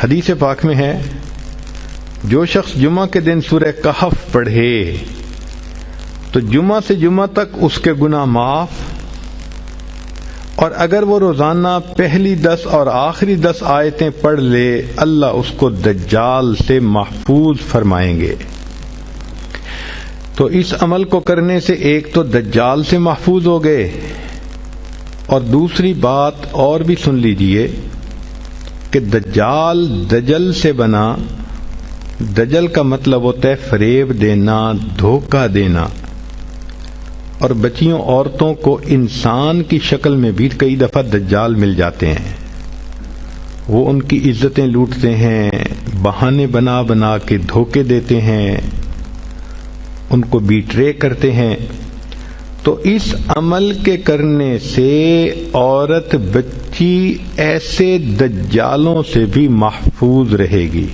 حدیث پاک میں ہے جو شخص جمعہ کے دن سورہ کہف پڑھے تو جمعہ سے جمعہ تک اس کے گناہ معاف، اور اگر وہ روزانہ پہلی 10 اور آخری 10 آیتیں پڑھ لے اللہ اس کو دجال سے محفوظ فرمائیں گے۔ تو اس عمل کو کرنے سے ایک تو دجال سے محفوظ ہو گئے، اور دوسری بات اور بھی سن لیجئے کہ دجال دجل سے بنا۔ دجل کا مطلب ہوتا ہے فریب دینا، دھوکہ دینا، اور بچیوں عورتوں کو انسان کی شکل میں بھی کئی دفعہ دجال مل جاتے ہیں، وہ ان کی عزتیں لوٹتے ہیں، بہانے بنا بنا کے دھوکے دیتے ہیں، ان کو بیٹرے کرتے ہیں۔ تو اس عمل کے کرنے سے عورت بچی ایسے دجالوں سے بھی محفوظ رہے گی۔